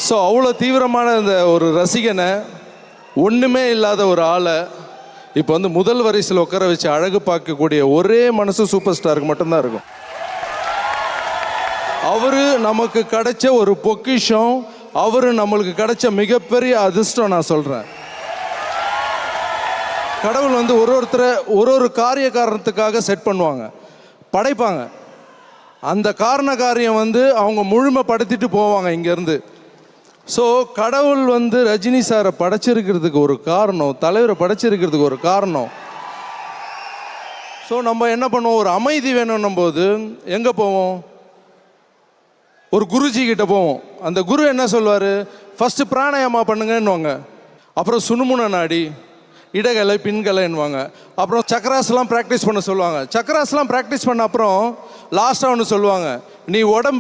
So அவ்வளோ தீவிரமான இந்த ஒரு ரசிகனை, ஒன்றுமே இல்லாத ஒரு ஆளை இப்போ வந்து முதல் வரிசையில் உட்கார வச்சு அழகு பார்க்கக்கூடிய ஒரே மனசு சூப்பர் ஸ்டாருக்கு மட்டும்தான் இருக்கும். அவர் நமக்கு கிடைச்ச ஒரு பொக்கிஷம், அவர் நம்மளுக்கு கிடைச்ச மிகப்பெரிய அதிர்ஷ்டம். நான் சொல்கிறேன், கடவுள் வந்து ஒருத்தரை ஒரு காரிய காரணத்துக்காக செட் பண்ணுவாங்க, படைப்பாங்க. அந்த காரண காரியம் வந்து அவங்க முழுமைப்படுத்திட்டு போவாங்க இங்கேருந்து. ஸோ கடவுள் வந்து ரஜினி சாரை படைச்சிருக்கிறதுக்கு ஒரு காரணம், தலைவரை படைச்சிருக்கிறதுக்கு ஒரு காரணம். ஸோ நம்ம என்ன பண்ணுவோம், ஒரு அமைதி வேணும்னும் போது எங்கே போவோம், ஒரு குருஜி கிட்ட போவோம். அந்த குரு என்ன சொல்வார், ஃபஸ்ட்டு பிராணாயாமா பண்ணுங்கன்னுவாங்க, அப்புறம் சுனுமுன நாடி, இடகலை பின்கலைன்னுவாங்க, அப்புறம் சக்கராஸ்லாம் ப்ராக்டிஸ் பண்ண சொல்லுவாங்க. சக்கராஸ்லாம் ப்ராக்டிஸ் பண்ண அப்புறம் லாஸ்ட்டாக ஒன்று சொல்லுவாங்க, நீ உடம்பு